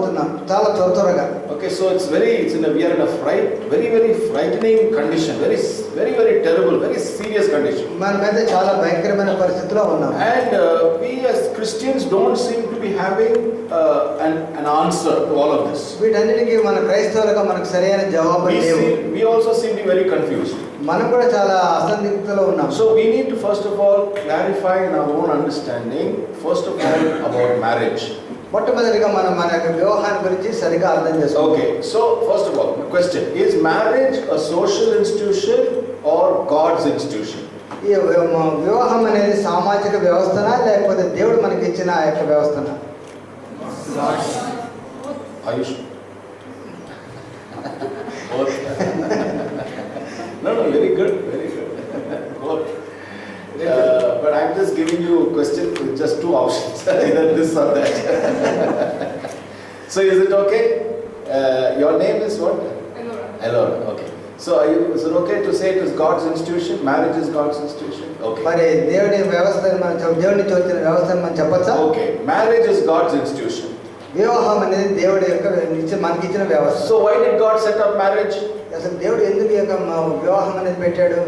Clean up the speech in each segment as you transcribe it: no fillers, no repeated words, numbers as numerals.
పోతున్నాం చాలా త్వరగా. Okay, so we are in a very frightening condition, very terrible, very serious condition. మనమైతే చాలా భయంకరమైన పరిస్థితిలో ఉన్నాం. And we as Christians don't seem to be having an answer to all of this. వీటన్నిటికీ మన క్రైస్తవులుగా మనకు సరైన జవాబు లేవు. We also seem to be very confused. మనం కూడా చాలా అసందిగ్ధతలో ఉన్నాం. So we need to first of all clarify in our own understanding first of all about marriage. మొట్టమొదటిగా మనం మన యొక్క వివాహాన్ని గురించి సరిగా అర్థం చేసుకోవాలి. Okay, so first of all, the question is marriage a social institution or God's institution? ఈ వివాహం అనేది సామాజిక వ్యవస్థనా లేకపోతే దేవుడు మనకి ఇచ్చిన ఆ యొక్క వ్యవస్థనా? Ayush. No, very good. Both. But I'm just giving you a question with just two options, either this or that. So is it okay? Your name is what? Elora. Okay. So is it okay to say it is God's institution? Marriage is God's institution? Okay. మరి దేవుని వ్యవస్థని మనం దేవుని చోచిన వ్యవస్థని మనం చెప్పొచ్చా? Okay. Marriage is God's institution. వివాహం అనేది దేవుడి యొక్క మనకి ఇచ్చిన వ్యవస్థ. So why did God set up marriage? అసలు దేవుడు ఎందుకు ఈ యొక్క వివాహం అనేది పెట్టాడు?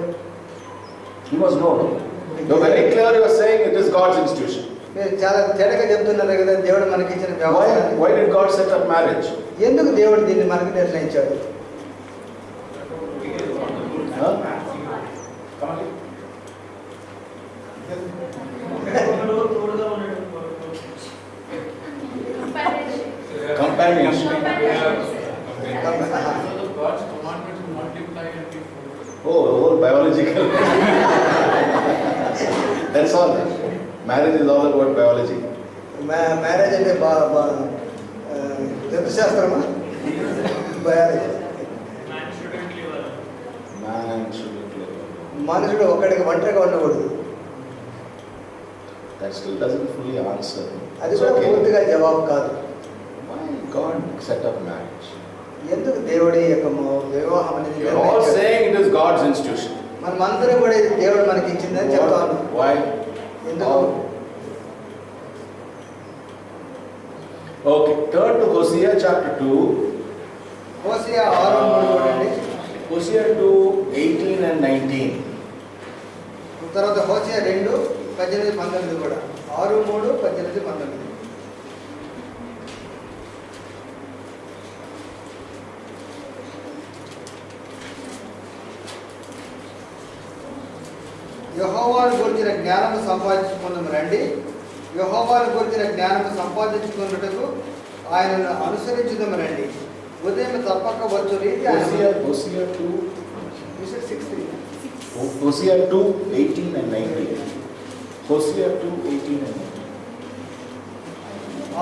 He must know. No, very clear you are saying it is God's institution. మీరు చాలా తేటగా చెప్తున్నారు కదా దేవుడు మనకి ఇచ్చిన వ్యవస్థ. Why did God set up marriage? ఎందుకు దేవుడు దీన్ని మనకి నిర్ణయించాడు? Companionship. God's commandment to multiply and be fruitful. Oh, whole biological. That's all. Marriage is all about biology. Marriage అంటే జంతుశాస్త్రమా? బయాలజీ. Man shouldn't live. మనుషుడు ఒక్కడికి ఒంటరిగా ఉండకూడదు. That still doesn't fully answer. అది కూడా పూర్తిగా జవాబు కాదు. Why God set up marriage? ఎందుకు దేవుడి యొక్క వివాహం అనేది? You're all saying it is God's institution. మనమందరం కూడా ఇది దేవుడు మనకి ఇచ్చిందని చెప్తాను. Why? ఎందుకు? Okay, turn to Hosea chapter 2. హోషేయ 6:3 చూడండి. Hosea 2:18 and 19. తర్వాత హోషేయ 2:18-19 కూడా. 6:3-18-19. యెహోవాను గురించిన జ్ఞానము సంపాదించుకుందాము రండి. యెహోవాను గురించిన జ్ఞానము సంపాదించుకున్నటకు ఆయనను అనుసరించుదాము రండి. ఉదయం తప్పక వచ్చు రీతి Hosea 2. Hosea 2:18 and 19. Hosea 2:18 and 19.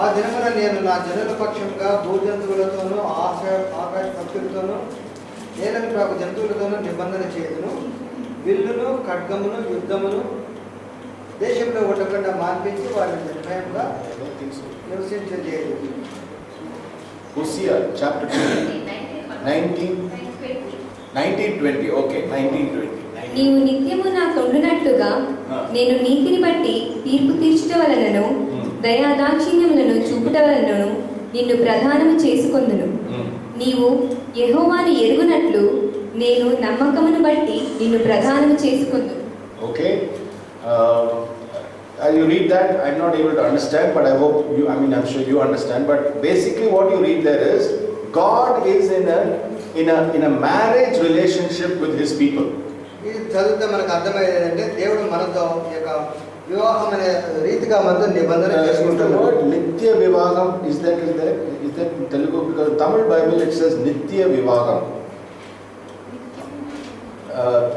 ఆ దినమున నేను నా జనుల పక్షంగా భూజంతువులతోనూ ఆకాశ పక్షులతోనూ నేలను ప్రాకు జంతువులతోనూ నిబంధన చేయుదును. విల్లును ఖడ్గమును యుద్ధమును దేశంలో ఉండకుండా మార్పించి వారిని నిర్భయంగా నివసించజేయదు. Hosea chapter 2 19-20. Okay, 19-20. నీవు నిత్యము నా తొండునట్లుగా నేను నీతిని బట్టి తీర్పు తీర్చుట వలనను దయాదాక్షిణ్యములను చూపుట వలనను నిన్ను ప్రధానము చేసుకొందును. నీవు యెహోవాను ఎరుగునట్లు నేను నమ్మకమును బట్టి నిన్ను ప్రధానము చేసుకొందును. Okay. As you read that, I'm not able to understand, but I hope you, I'm sure you understand. But basically what you read there is, God is in a marriage relationship with His people. ఇది చదివితే మనకు అర్థమయ్యేది ఏంటంటే దేవుడు మనతో ఈ యొక్క వివాహం అనే రీతిగా మనతో నిబంధన చేసుకుంటున్నాడు. నిత్య వివాహం is that in Telugu? Because in Tamil Bible it says Nitya Vivagam.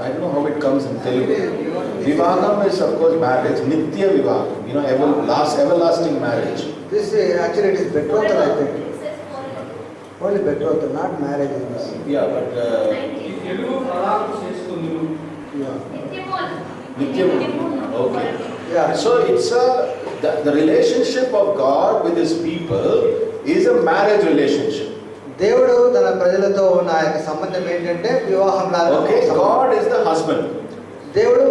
I don't know how it comes in Telugu. Vivagam is of course marriage. Nitya Vivagam, everlasting marriage. This actually it is betrothal, I think. Only betrothal, not marriage. Yeah, but Nitya. Okay. Yeah. So it's the relationship of God with His people is a marriage relationship. దేవుడు తన ప్రజలతో ఉన్న ఆ యొక్క సంబంధం ఏంటంటే వివాహం లాగా. Okay, God is the husband. దేవుడు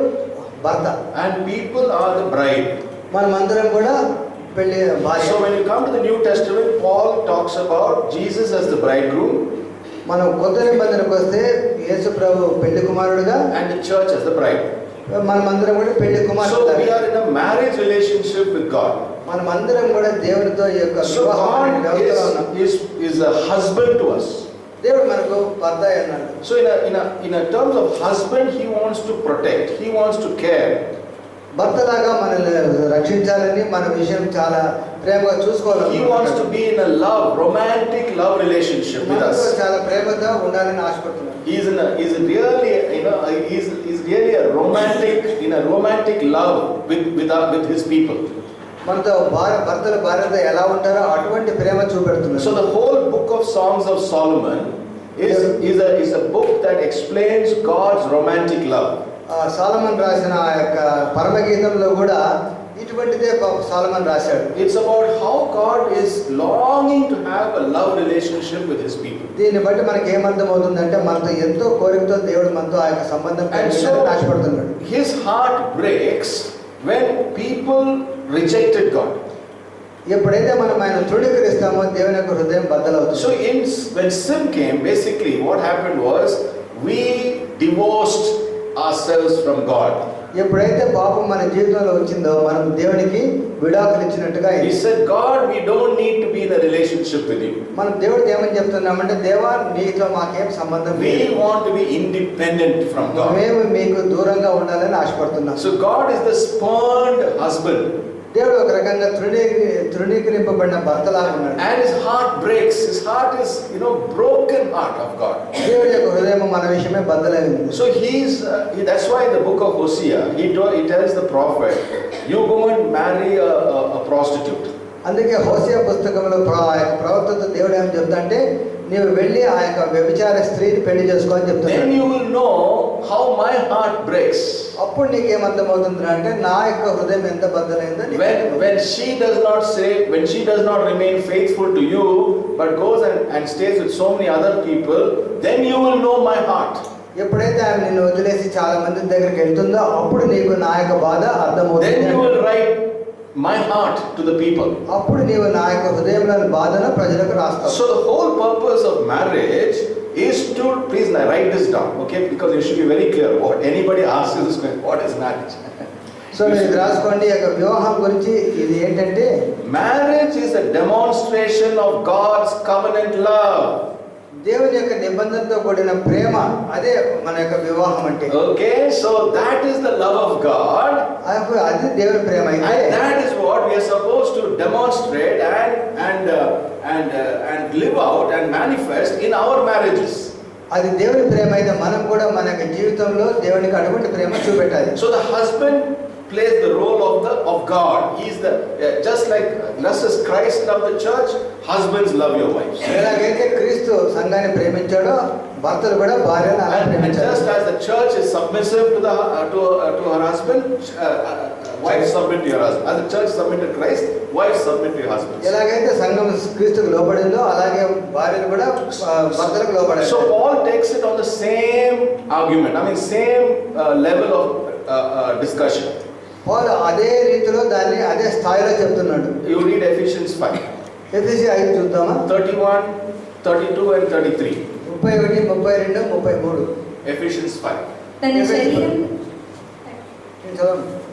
భర్త. And people are the bride. మనమందరం కూడా పెళ్లి భార్య. So when you come to the New Testament, Paul talks about Jesus as the bridegroom మనం కొత్త నిబంధనకు వస్తే యేసు ప్రభు పెళ్లి కుమారుడుగా and the church as the bride. మనమందరం కూడా పెళ్లి So కుమారుడు. we are in a marriage relationship with God. మనమందరం కూడా దేవునితో ఈ యొక్క So వివాహం God is a husband to us. దేవుడు మనకు భర్త అన్నాడు. So in a terms of husband, he wants to protect, he wants to care. భర్తలాగా మనల్ని రక్షించాలని మన విషయం చాలా ప్రేమగా చూసుకోవాలి. He wants to be in a romantic love relationship with us. చాలా ప్రేమగా ఉండాలని ఆశపడుతున్నాడు. He's really, he's really a romantic love with his people. మనతో భర్తలు భార్యతో ఎలా ఉంటారో అటువంటి ప్రేమ చూపెడుతున్నారు. So the whole book of Songs of Solomon is a book that explains God's romantic love. Solomon రాసిన ఆ యొక్క పరమగీతంలో కూడా ఇటువంటిదే సాలమన్ రాశాడు. It's about how God is longing to have a love relationship with his people. దీన్ని బట్టి మనకి ఏమర్థం అవుతుందంటే మనతో ఎంతో కోరికతో దేవుడు మనతో ఆ యొక్క సంబంధం ఆశపడుతున్నాడు. His heart breaks when people rejected God. ఎప్పుడైతే మనం ఆయన తృణీకరిస్తామో దేవుని యొక్క హృదయం బద్దలవుతుంది. So when sin came, basically what happened was we divorced ourselves from God. ఎప్పుడైతే పాపం మన జీవితంలో వచ్చిందో మనం దేవునికి విడాకులు ఇచ్చినట్టుగా He said, God, we don't need to be in a relationship with you. మనం దేవుడికి ఏమని చెప్తున్నామంటే దేవా నీతో మాకేం సంబంధం We లేదు. want to be independent from God. మేము మీకు దూరంగా ఉండాలని ఆశపడుతున్నాం. So God is the spurned husband. దేవుడు ఒక రకంగా తృణీకరింపబడిన భర్తలాగా ఉన్నాడు. And his heart breaks. His heart is, broken heart of God. దేవుడి యొక్క హృదయం మన విషయమే బద్దలైంది. So that's why in the book of Hosea, he tells the prophet, you go and marry a prostitute. అందుకే హోషేయ పుస్తకంలో ఆ యొక్క ప్రవక్తతో దేవుడు ఏం చెప్తాంటే నీవు వెళ్ళి ఆ యొక్క వ్యభిచార స్త్రీని పెళ్లి చేసుకో అని చెప్తాడు. Then you will know how my heart breaks. అప్పుడు నీకేమర్థం అవుతుంది అంటే నా యొక్క హృదయం ఎంత బద్దలైందో when she does not remain faithful to you but goes and stays with so many other people, then you will know my heart. ఎప్పుడైతే ఆమె నిన్ను వదిలేసి చాలా మంది దగ్గరికి వెళ్తుందో అప్పుడు నీకు నా యొక్క బాధ అర్థమవుతుంది. Then you will write my heart to the people. అప్పుడు నీవు నా యొక్క హృదయంలోని బాధను ప్రజలకు రాస్తావు. So the whole purpose of marriage is to, please write this down, okay, because it should be very clear. What anybody asks you this question, what is marriage? So మీరు ఇది రాసుకోండి. యొక్క వివాహం గురించి ఇది ఏంటంటే marriage is a demonstration of God's covenant love. దేవుని యొక్క నిబంధనతో కూడిన ప్రేమ, అదే మన యొక్క వివాహం అంటే. Okay, so that is the love of God. అది దేవుని ప్రేమ అయితే And that is what we are supposed to demonstrate and live out and manifest in our marriages. అది దేవుని ప్రేమ అయితే మనం కూడా మన యొక్క జీవితంలో దేవునికి అటువంటి ప్రేమ చూపెట్టాలి. So the husband plays the role of God. He is just as Christ loved the church, husbands love your wives. ఎలాగైతే క్రీస్తు సంఘాన్ని ప్రేమించాడో భర్తలు కూడా భార్యను అలా And ప్రేమించాలి. just as the church is submissive to her husband, wives submit to your husband. As the church submitted to Christ, wives submit to your husbands. ఎలాగైతే సంఘం క్రీస్తుకు లోబడిందో అలాగే భార్యలు కూడా భర్తలకు లోబడాలి. So Paul takes it on the same argument. same level of discussion. పౌలు అదే రీతిలో దాన్ని అదే స్థాయిలో చెప్తున్నాడు. You read Ephesians 5. ఎఫెసీ 5 చూద్దామా? 31, 32 and 33. 31, 32, 33. Ephesians 5.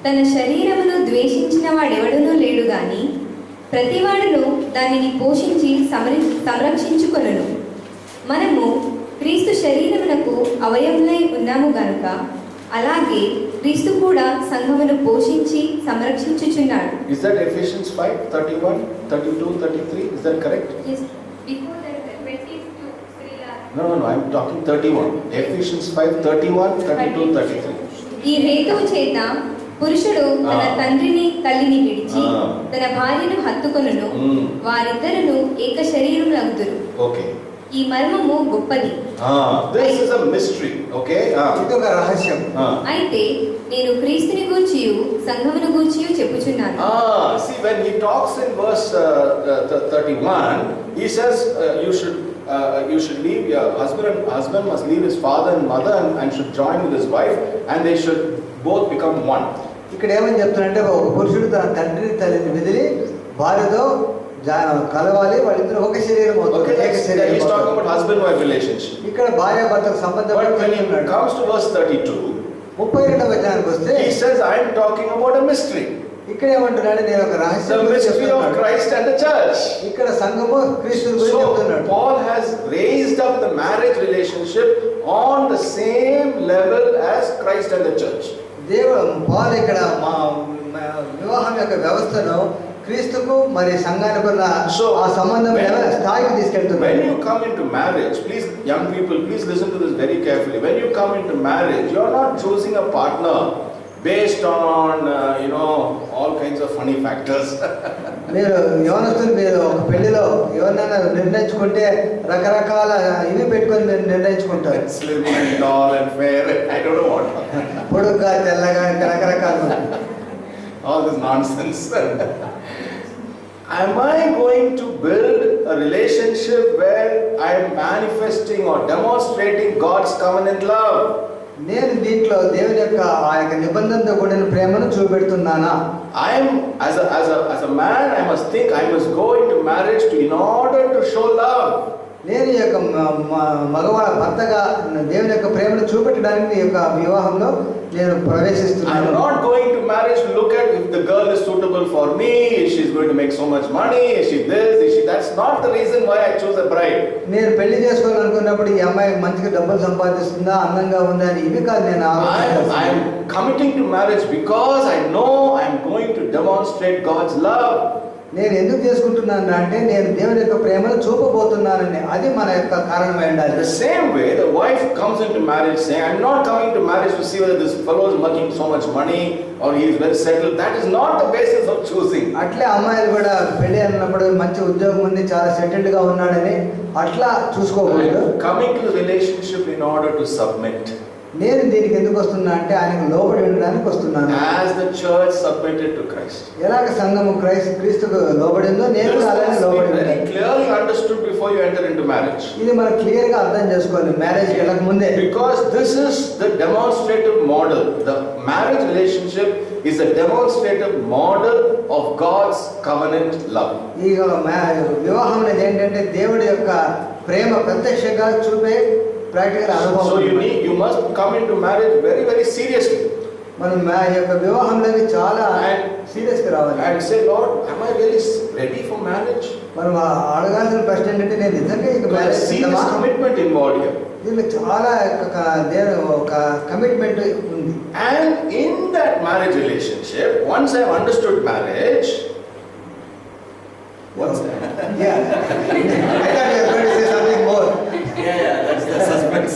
తన శరీరమును ద్వేషించిన వాడెవడునూ లేడు గాని ప్రతివాడును దానిని పోషించి సంరక్షించుకొనును. మనము క్రీస్తు శరీరమునకు అవయములై ఉన్నాము గనుక అలాగే క్రీస్తు కూడా సంఘమును పోషించి సంరక్షించుచున్నాడు. Is that Ephesians 5, 31, 32, 33? Is that correct? Yes. Before that, 22, No, I'm talking 31. Ephesians 5, 31, 32, 33. ఈ హేతువు చేత పురుషుడు తన తండ్రిని తల్లిని విడిచి తన భార్యను హత్తుకొనును, వారిద్దరును ఏక శరీరములగుదురు. Okay. ఈ మర్మము గొప్పది. This is a mystery. Okay. ఇది ఒక రహస్యం. అయితే నేను క్రీస్తుని గూర్చియు సంఘమును గూర్చియు చెప్పుచున్నాను. See, when he talks in verse 31, he says you should leave your husband must leave his father and mother and should join with his wife, and they should both become one. ఇక్కడ ఏమని చెప్తున్నారంటే ఒక పురుషుడు తన తండ్రిని తల్లిని వదిలి భార్యతో కలవాలి, వాళ్ళిద్దరు ఒక శరీరం అవుతారు, Okay, ఏక he's శరీరం talking అవుతారు. about husband-wife relationship. ఇక్కడ భార్య భర్తల సంబంధం But when it ఉన్నాడు. comes to verse 32, 32వ వచనానికి వస్తే he says, I am talking about a mystery. ఇక్కడ ఏమంటున్నాడు, నేను ఒక రహస్యం The గురించి mystery of చెప్తున్నాడు. Christ and the church. ఇక్కడ సంఘము క్రీస్తు గురించి So, చెప్తున్నాడు. Paul has raised up the marriage relationship on the same level as Christ and the church. పౌలు ఇక్కడ మా వివాహం యొక్క వ్యవస్థను క్రీస్తుకు మరి సంఘానికి ఉన్న ఆ సంబంధం స్థాయికి తీసుకెళ్తున్నారు. When you come into marriage, please, young people, please listen to this very carefully. When you come into marriage, you are not choosing a partner based on all kinds of funny factors. మీరు యవనస్తులు, మీరు ఒక పెళ్లిలో ఎవరినైనా నిర్ణయించుకుంటే రకరకాల ఇవి పెట్టుకొని మీరు నిర్ణయించుకుంటారు. Slim and tall and fair, I don't know what. పొడుగ్గా తెల్లగా రకరకాలు. All this nonsense. Am I going to build a relationship where I am manifesting or demonstrating God's covenant love? నేను దీంట్లో దేవుని యొక్క ఆ యొక్క నిబంధనతో కూడిన ప్రేమను చూపెడుతున్నానా? I am as a man, I must think I must go into marriage in order to show love. నేను ఈ యొక్క మగవాళ్ళ భర్తగా దేవుని యొక్క ప్రేమను చూపెట్టడానికి ఈ యొక్క వివాహంలో నేను I am ప్రవేశిస్తున్నాను. not going to marriage to look at if the girl is suitable for me, if she is going to make so much money, is she this, is she, that's not the reason why I choose a bride. నేను పెళ్లి చేసుకోవాలనుకున్నప్పుడు ఈ అమ్మాయి మంచిగా డబ్బులు సంపాదిస్తుందా, అందంగా ఉందా అని ఇవి కాదు నేను I am committing to marriage because I know I am going to demonstrate God's love. నేను ఎందుకు చేసుకుంటున్నాను అంటే నేను దేవుని యొక్క ప్రేమను చూపబోతున్నానని, అది మన యొక్క కారణమై ఉండాలి. The same way the wife comes into marriage saying, I am not coming to marriage to see whether this fellow is making so much money or he is well settled. That is not the basis of choosing. అట్లే అమ్మాయిలు కూడా పెళ్లి అన్నప్పుడు మంచి ఉద్యోగం ఉంది, చాలా settled గా ఉన్నాడని అట్లా చూసుకోకూడదు. Coming to the relationship in order to submit. నేను దీనికి ఎందుకు వస్తున్నా అంటే ఆయనకు లోబడి ఉండడానికి వస్తున్నాను. As the church submitted to Christ. ఎలాగ సంఘము క్రీస్తుకు లోబడిందో నేను కూడా అలానే లోబడి Very ఉంటాను. clearly understood before you enter into marriage. ఇది మనం క్లియర్ గా అర్థం చేసుకోవాలి మ్యారేజ్ వెళ్ళక ముందే. Because this is the demonstrative model. The marriage relationship is a demonstrative model of God's covenant love. ఈ వివాహం అనేది ఏంటంటే దేవుడి యొక్క ప్రేమ ప్రత్యక్షంగా చూపే ప్రాక్టికల్ అనుభవం. So you must come into marriage very, very seriously. మనం ఈ యొక్క వివాహంలోకి చాలా సీరియస్ గా రావాలి. And say, Lord, am I really ready for marriage? మనం అడగాల్సిన ప్రశ్న ఏంటంటే నేను నిజంగా ఈ marriage serious commitment involved here. దీనిలో చాలా ఒక కమిట్మెంట్ ఉంది. And in that marriage relationship, once I have understood marriage, Yeah. I thought you were going to say something more. yeah, that's the suspense.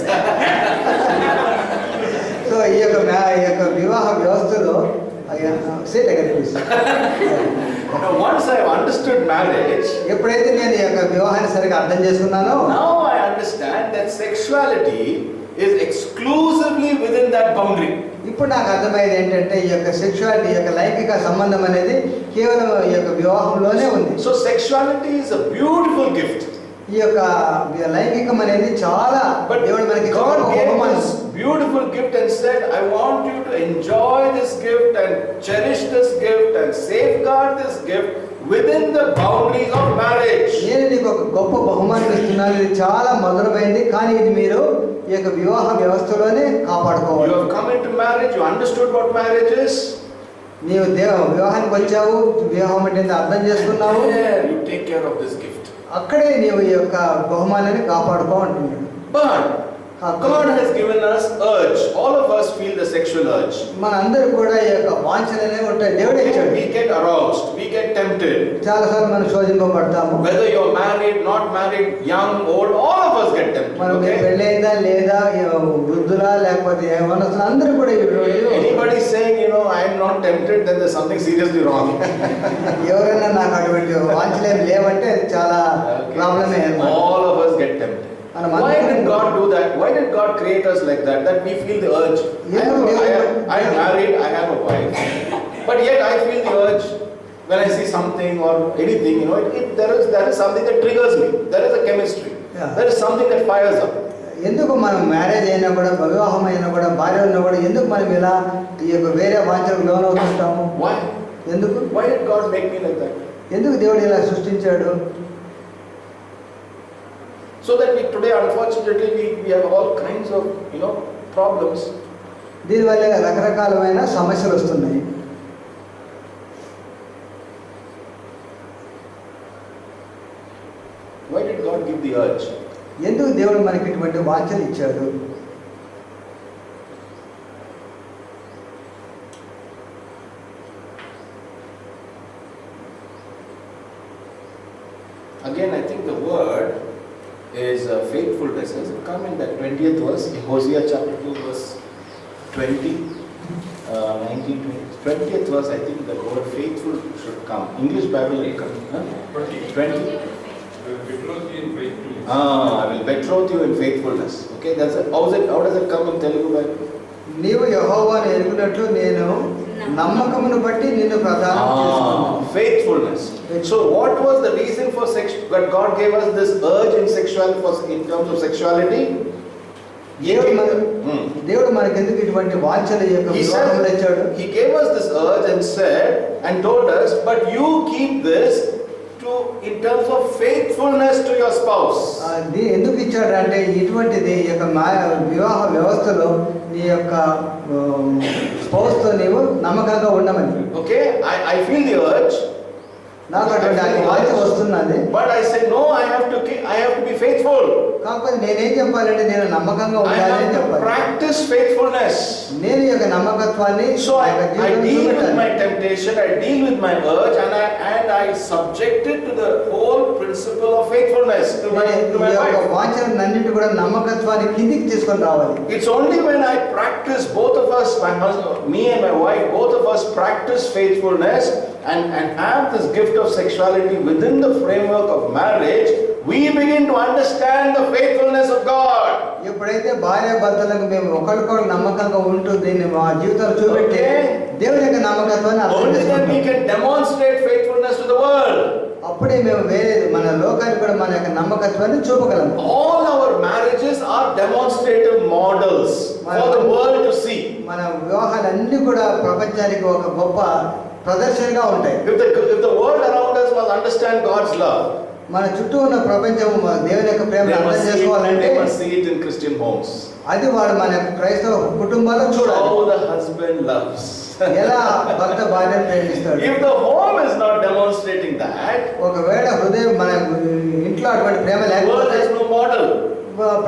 So ఈ యొక్క వివాహ వ్యవస్థలో సేట్ agar Now, once I have understood marriage, ఎప్పుడైతే నేను ఈ యొక్క వివాహాన్ని సరిగా అర్థం చేసుకున్నానో, now I understand that sexuality is exclusively within that boundary. ఇప్పుడు నాకు అర్థమయ్యేది ఏంటంటే ఈ యొక్క సెక్షువాలిటీ, ఈ యొక్క లైంగిక సంబంధం అనేది కేవలం ఈ యొక్క వివాహంలోనే ఉంది. So sexuality is a beautiful gift. ఈ యొక్క లైంగికం అనేది చాలా దేవుడు మనకి God gave బహుమానం. this beautiful gift and said, I want you to enjoy this gift and cherish this gift and safeguard this gift within the boundaries of marriage. నేను నీకు ఒక గొప్ప బహుమానం ఇస్తున్నాను, ఇది చాలా మధురమైంది, కానీ ఇది మీరు ఈ యొక్క వివాహ వ్యవస్థలోనే కాపాడుకోవాలి. You have come into marriage, you understood what marriage is. నీవు వివాహానికి వచ్చావు, వివాహం అంటే అర్థం చేసుకున్నావు, There you take care of this gift. అక్కడే నీవు ఈ యొక్క బహుమానాన్ని కాపాడుకో అంటున్నాడు. But God has given us urge. All of us feel the sexual urge. మనందరూ కూడా ఈ యొక్క వాంఛనలే ఉంటాయి, దేవుడే ఇచ్చాడు. We get aroused, we get tempted. చాలాసార్లు మనం శోధింపబడతాము. Whether you're married, not married, young, old, all of us get tempted. మనకి పెళ్ళైందా లేదా, వృద్ధులా లేకపోతే యవ్వనస్తులు అందరూ కూడా Anybody saying, I am not tempted, then there's something seriously wrong. ఎవరైనా నాకు అటువంటి వాంఛలేమి లేవంటే అది చాలా ప్రాబ్లమే. All of us get tempted. Why did God do that? Why did God create us like that? That we feel the urge. I am married, I have a wife, but yet I feel the urge when I see something or anything. There is something that triggers me. There is a chemistry. Yeah. There is something that fires up. ఎందుకు మనం marriage అయినా కూడా, వివాహం అయినా కూడా, భార్య ఉన్నా కూడా ఎందుకు మనం ఇలా ఈ యొక్క వేరే వాంఛలకు లోనవుతుంటాము? Why? ఎందుకు? Why did God make me like that? ఎందుకు దేవుడు ఇలా సృష్టించాడు? So that today unfortunately we have all kinds of problems. దీనివల్ల రకరకాలమైన సమస్యలు వస్తున్నాయి. Why did God give the urge? ఎందుకు దేవుడు మనకి ఇటువంటి వాంఛలు ఇచ్చాడు? Again, I think the word is faithfulness. Has it come in that 20th verse in Hosea chapter 2 verse 20, 19, 20th verse? I think the word faithful should come. English Bible will come. 20. I will betroth you in faithfulness. Okay, how does it come in Telugu Bible? నీవు యెహోవాను ఎరుగునట్లు నేను నమ్మకమును బట్టి నిన్ను ప్రదానం చేస్తున్నాను. Faithfulness. So what was the reason for that God gave us this urge in in terms of sexuality? దేవుడు మనకి ఎందుకు ఇటువంటి వాంఛల యొక్క వివాహములు ఇచ్చాడు? He gave us this urge and said and told us, but you keep this in terms of faithfulness to your spouse. ఎందుకు ఇచ్చాడు అంటే ఇటువంటిది ఈ యొక్క వివాహ వ్యవస్థలో నీ యొక్క స్పౌస్ తో నీవు నమ్మకంగా ఉండమని. Okay, I feel the urge. నాకు అటువంటి వాంఛ వస్తున్నది. But I say no, I have to be faithful. కాకపోతే నేనేం చెప్పాలంటే నేను నమ్మకంగా ఉండాలని చెప్పాలి. Practice faithfulness. నేను ఈ యొక్క నమ్మకత్వాన్ని So I deal with my temptation, I deal with my urge, and I subject it to the whole principle of faithfulness to my wife. వాంఛలన్నిటి కూడా నమ్మకత్వాన్ని కిందికి తీసుకొని రావాలి. It's only when I practice, both of us, my husband, me and my wife, both of us practice faithfulness and have this gift of sexuality within the framework of marriage, we begin to understand the faithfulness of God. ఎప్పుడైతే భార్య భర్తలకు మేము ఒకరికొకరు నమ్మకంగా ఉంటూ దీన్ని మా జీవితాలు చూపెట్టి దేవుని యొక్క నమ్మకత్వాన్ని అర్థం చేసుకుంటాం. We can demonstrate faithfulness to the world. అప్పుడే మేము వేరే మన లోకానికి కూడా మన యొక్క నమ్మకత్వాన్ని చూపగలం. All our marriages are demonstrative models for the world to see. మన వివాహాలన్నీ కూడా ప్రపంచానికి ఒక గొప్ప ప్రదర్శనగా ఉంటాయి. If the world around us must understand God's love, మన చుట్టూ ఉన్న ప్రపంచం దేవుని యొక్క ప్రేమను అర్థం చేసుకోవాలంటే they must see it in Christian homes. అది వాడు మన క్రైస్తవ కుటుంబాల్లో చూడాలి. How the husband loves. ఎలా భర్త భార్యను ప్రేమిస్తాడు. If the home is not demonstrating that, ఒకవేళ హృదయం మన ఇంట్లో అటువంటి ప్రేమ లేకపోతే world has no model.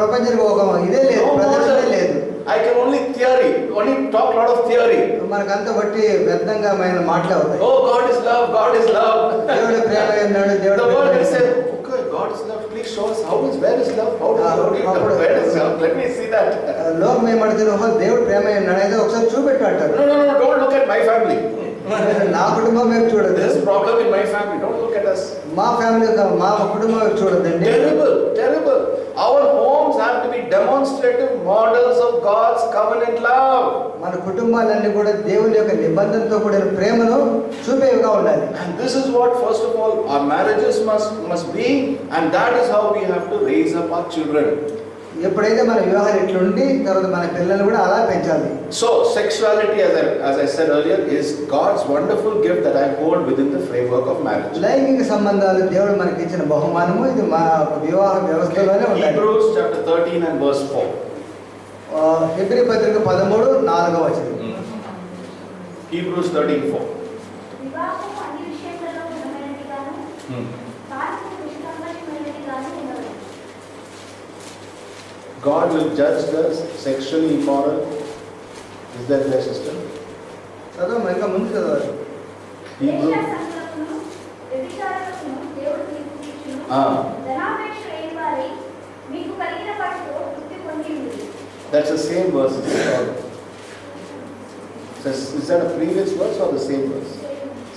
ప్రపంచానికి ఒక ఇదే లేదు, ప్రదర్శన లేదు. I can only talk a lot of theory. మనకంతా బట్టి వ్యర్థంగా మన మాటలు అవుతాయి. Oh, God is love, God is love. దేవుడు ప్రేమ ఉన్నాడు, దేవుడు The world Prema will say, okay, God is love. Please show us where is love? Where is love? Let me see that. లోకం ఏమడుతున్నా దేవుడు ప్రేమ ఉన్నాడు అయితే ఒకసారి చూపెట్టు అంటారు. No, don't look at my family. నా కుటుంబం వైపు చూడదు. There's problem in my family. Don't look at us. మా ఫ్యామిలీ మా కుటుంబం వైపు చూడదండి. Terrible. Our homes have to be demonstrative models of God's covenant love. మన కుటుంబాలన్నీ కూడా దేవుని యొక్క నిబంధనతో కూడిన ప్రేమను చూపేవిగా ఉండాలి. And this is what first of all our marriages must be, and that is how we have to raise up our children. ఎప్పుడైతే మన వివాహాలు ఇట్లుండి తర్వాత మన పిల్లలు కూడా అలా పెంచాలి. So sexuality, as I said earlier, is God's wonderful gift that I hold within the framework of marriage. లైంగిక సంబంధాలు దేవుడు మనకి ఇచ్చిన బహుమానము. ఇది మా వివాహ వ్యవస్థలోనే ఉండాలి. Hebrews chapter 13 and verse 4. Hebrew పత్రిక 13:4. Hebrews 13:4. వివాహము అన్ని విషయాలలో ఘనమైనదిగాను కార్యము నిష్కల్మషమైనదిగాను ఉన్నది. God will judge the sexually immoral. Is that their system? చదవ ఇంకా ముందు చదవాలి. దేశసంగతులను వ్యభిచారులను దేవుడు తీర్పు తీర్చును. ధనాపేక్ష లేని వారై మీకు కలిగిన వాటితో తృప్తి పొంది ఉండుడి. That's the same verse. Is that a previous verse or the same verse?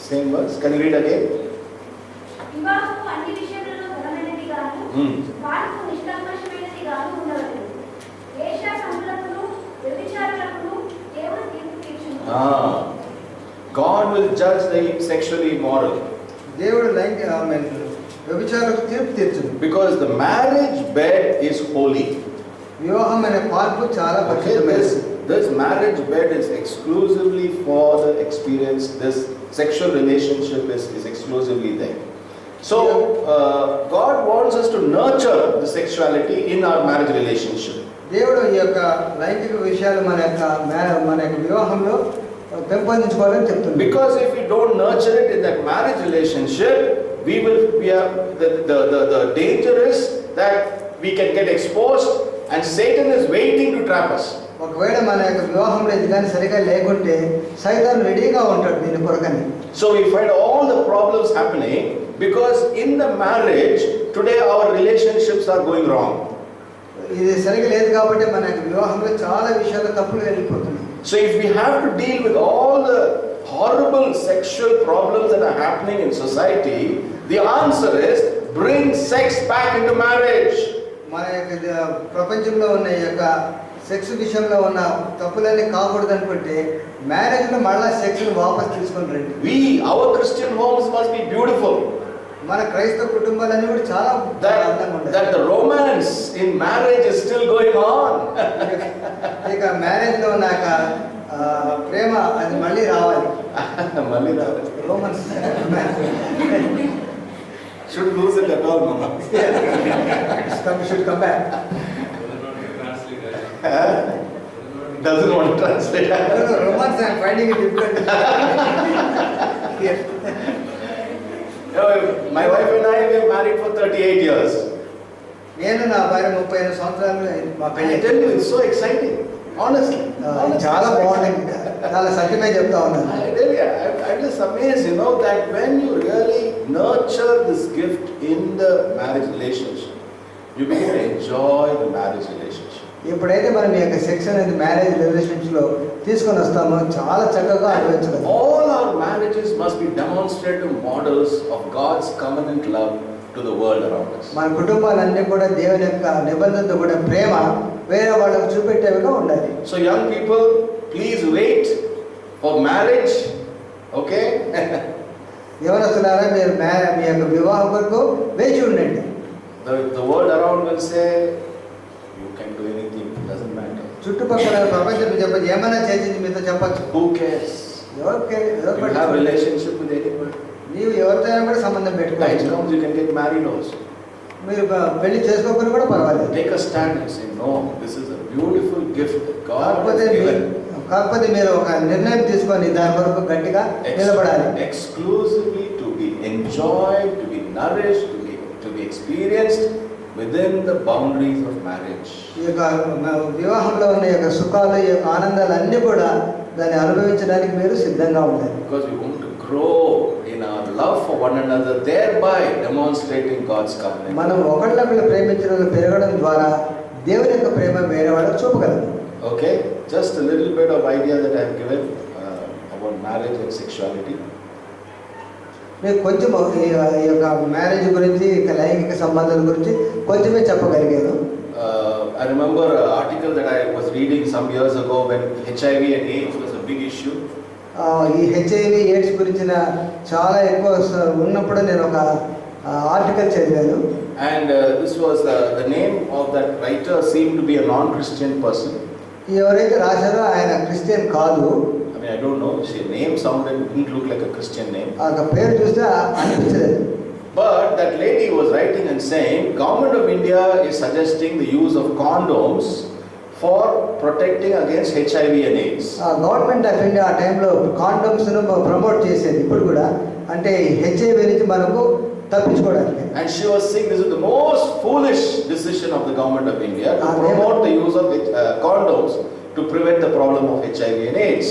Same verse. Can you read again? వివాహము అన్ని విషయాలలో ఘనమైనదిగాను కార్యము నిష్కల్మషమైనదిగాను ఉండవలెను. దేశసంగతులను వ్యభిచారులను దేవుడు తీర్పు తీర్చును. God will judge the sexually immoral. దేవుడు వ్యభిచారులకు తీర్పు తీర్చును. Because the marriage bed is holy. వివాహం అనే పార్పు చాలా పరిశుద్ధమైనది. This marriage bed is exclusively for the experience, this sexual relationship is exclusively there. So, God wants us to nurture the sexuality in our marriage relationship. దేవుడు ఈ యొక్క లైంగిక విషయాలు మన యొక్క వివాహంలో పెంపొందించుకోవాలని చెప్తుంది. Because if we don't nurture it in that marriage relationship, the danger is that we can get exposed and Satan is waiting to trap us. ఒకవేళ మన యొక్క వివాహంలో ఇది కానీ సరిగా లేకుంటే సైతాను రెడీగా ఉంటాడు దీని కొరకని. So we find all the problems happening because in the marriage today our relationships are going wrong. ఇది సరిగా లేదు కాబట్టి మన యొక్క వివాహంలో చాలా విషయాలు తప్పులు వెళ్ళిపోతున్నాయి. So if we have to deal with all the horrible sexual problems that are happening in society, the answer is bring sex back into marriage. మన యొక్క ప్రపంచంలో ఉన్న ఈ యొక్క సెక్స్ విషయంలో ఉన్న తప్పులన్నీ కాకూడదు అనుకుంటే మ్యారేజ్లో మళ్ళీ సెక్స్ని వాపస్ తీసుకొని రండి. Our Christian homes must be beautiful. మన క్రైస్తవ కుటుంబాలన్నీ కూడా చాలా అందంగా ఉంటాయి. That the romance in marriage is still going on. ఇక మ్యారేజ్లో ఉన్న ప్రేమ అది మళ్ళీ రావాలి. మళ్ళీ రావాలి. Romans should lose it at all, mama. should come back. Doesn't want to translate. No, romance I am finding it difficult. Yes. My wife and I were married for 38 years. నేను నా భార్య 35 సంవత్సరాలు మా I పెళ్లి. tell you, it's so exciting. Honestly. చాలా బాగుంటుంది. చాలా సత్యమే చెప్తా ఉన్నాను. I'm just amazed, that when you really nurture this gift in the marriage relationship, you begin to enjoy the marriage relationship. ఎప్పుడైతే మనం ఈ యొక్క సెక్స్ అనేది మ్యారేజ్ రిలేషన్షిప్ లో తీసుకొని వస్తామో చాలా చక్కగా అనుభవించగలం. All our marriages must be demonstrative models of God's covenant love to the world around us. మన కుటుంబాలన్నీ కూడా దేవుని యొక్క నిబంధనతో కూడా ప్రేమ వేరే వాళ్ళకు చూపెట్టేవిగా ఉండాలి. So young people, please wait for marriage. Okay? యవనస్తులారా మీరు మీ యొక్క వివాహం కొరకు వేచి ఉండండి. The world around will say you can do anything, it doesn't matter. చుట్టుపక్కల ప్రపంచం చెప్పచ్చు, ఏమైనా చేసింది మీతో చెప్పచ్చు. Who cares? You have relationship with anyone. నీవు ఎవరితో కూడా సంబంధం Time పెట్టుకోవచ్చు. comes you can get married also. మీరు పెళ్లి చేసుకోకపోయినా కూడా పర్వాలేదు. Take a stand and say, no, this is a beautiful gift that God has given. కాకపోతే మీరు ఒక నిర్ణయం తీసుకొని దాని వరకు గట్టిగా నిలబడాలి. Exclusively to be enjoyed, to be nourished, to be experienced within the boundaries of marriage. ఈ యొక్క వివాహంలో ఉన్న యొక్క సుఖాలు, ఈ యొక్క ఆనందాలు అన్నీ కూడా దాన్ని అనుభవించడానికి మీరు సిద్ధంగా ఉండాలి. Because we want to grow in our love for one another, thereby demonstrating God's covenant. మనం ఒకళ్ళొకళ్ళు ప్రేమించడంలో పెరగడం ద్వారా దేవుని యొక్క ప్రేమ వేరే వాళ్ళకి చూపగలం. Okay, just a little bit of idea that I have given about marriage and sexuality. మీకు కొంచెం ఈ యొక్క మ్యారేజ్ గురించి, ఇక లైంగిక సంబంధాల గురించి కొంచెమే చెప్పగలిగాను. I remember an article that I was reading some years ago when HIV and AIDS was a big issue. ఈ హెచ్ఐవి ఎయిడ్స్ గురించిన చాలా ఎక్కువ ఉన్నప్పుడు నేను ఒక ఆర్టికల్ చదివాను. And this was the name of that writer seemed to be a non-Christian person. ఎవరైతే రాశారో ఆయన క్రిస్టియన్ కాదు. I mean, I don't know, his name sounded, didn't look like a Christian name. ఆ పేరు చూస్తే అనిపించలేదు. But that lady was writing and saying, Government of India is suggesting the use of condoms for protecting against HIV and AIDS. Government of India ఆ టైంలో కాండమ్స్ను promote చేసేది ఇప్పుడు కూడా, అంటే హెచ్ఐవి నుంచి మనకు తప్పించుకోవడానికి. And she was saying this is the most foolish decision of the Government of India to promote the use of condoms to prevent the problem of HIV and AIDS.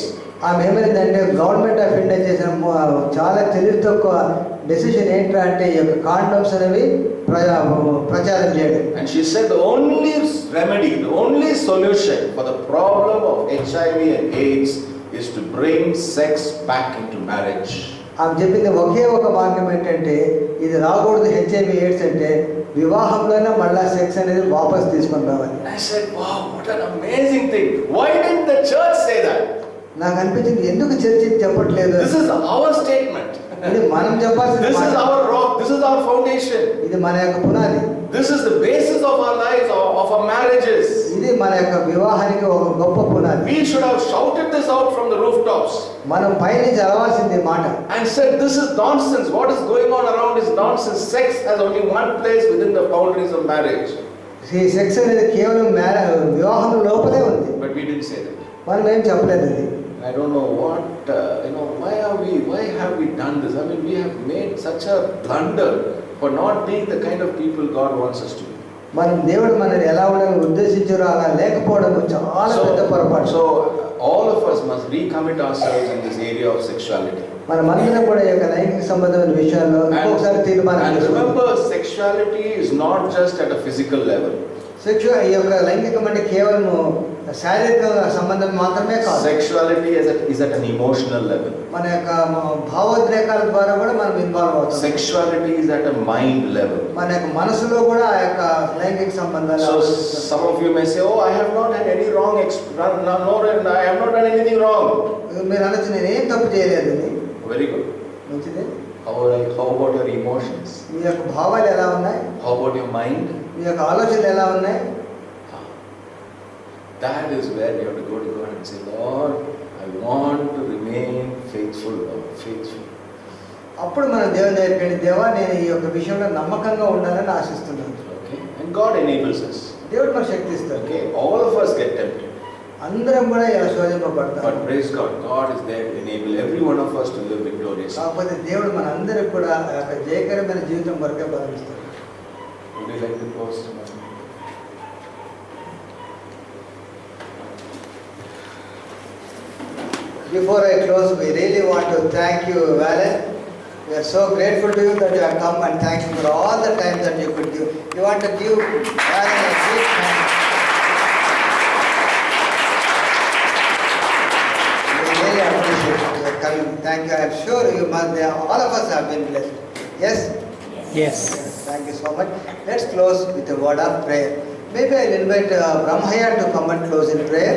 ఆమె ఏమైందంటే government of India చేసిన చాలా తెలివి తక్కువ decision ఏంటంటే ఈ యొక్క condoms అనేవి ప్రచారం చేయడం. And she said the only remedy, the only solution for the problem of HIV and AIDS is to bring sex back into marriage. ఆమె చెప్పింది ఒకే ఒక మార్గం ఏంటంటే ఇది రాకూడదు హెచ్ఐవి ఎయిడ్స్ అంటే వివాహంలోనే మళ్ళా సెక్స్ అనేది వాపస్ తీసుకొని రావాలి. I said, wow, what an amazing thing. Why didn't the church say that? నాకు అనిపించింది ఎందుకు చర్చ్ చెప్పట్లేదు. This is our statement. ఇది మనం చెప్పాల్సింది. This is our rock. This is our foundation. ఇది మన యొక్క పునాది. This is the basis of our lives, of our marriages. ఇది ఇది మన యొక్క వివాహానికి ఒక గొప్ప పునాది. We should have shouted this out from the rooftops మనం పైనుంచి అరవాల్సింది మాట and said, this is nonsense. What is going on around is nonsense. Sex has only one place within the boundaries of marriage. ఈ sex అనేది కేవలం వివాహం లోపలే ఉంది. But we didn't say that. మనం ఏం చెప్పలేదు అది. I don't know what, why have we done this? I mean, we have made such a blunder for not being the kind of people God wants us to be. మనం దేవుడు మనల్ని ఎలా ఉండాలని ఉద్దేశించారో అలా లేకపోవడం చాలా పెద్ద పొరపాటు. So all of us must recommit ourselves in this area of sexuality. మనమందరం కూడా ఈ యొక్క లైంగిక సంబంధమైన విషయాల్లో ఇంకొకసారి తీర్మానం And చేసుకోవాలి. remember, sexuality is not just at a physical level. ఈ యొక్క లైంగికం అంటే కేవలం శారీరక సంబంధం మాత్రమే కాదు. Sexuality is at an emotional level. మన యొక్క భావోద్రేకాల ద్వారా కూడా మనం ఇన్వాల్వ్ అవుతాం. Sexuality is at a mind level. మన యొక్క మనసులో కూడా ఆ యొక్క లైంగిక సంబంధాలు. So some of you may say, oh, I have not had any wrong I have not done anything wrong. మీరు అనొచ్చు నేను ఏం తప్పు చేయలేదు అని. Very good. మంచిదే. How about your emotions? మీ యొక్క భావాలు ఎలా ఉన్నాయి? How about your mind? మీ యొక్క ఆలోచనలు ఎలా ఉన్నాయి? That is where you have to go to God and say, Lord, I want to remain faithful, Lord, faithful. అప్పుడు మనం దేవుని దగ్గరికి వెళ్ళి, దేవా నేను ఈ యొక్క విషయంలో నమ్మకంగా ఉండాలని ఆశిస్తున్నాను. Okay? And God enables us. దేవుడు మనకు శక్తి ఇస్తాడు. Okay? All of us get tempted. అందరం కూడా ఇలా శోధింపబడతాం. But praise God, God is there to enable every one of us to live victoriously. కాకపోతే దేవుడు మన అందరికి కూడా ఆ యొక్క జయకరమైన జీవితం వరకే బలమిస్తాడు. Would you like to close? Before I close, we really want to thank you, Valen. We are so grateful to you that you have come, and thank you for all the time that you could give. You want to give Valen a big hand. We really appreciate your coming. Thank you. I am sure you must. All of us have been blessed. Yes. Yes. Thank you so much. Let's close with a word of prayer. Maybe I'll invite Brahmaya to come and close in prayer.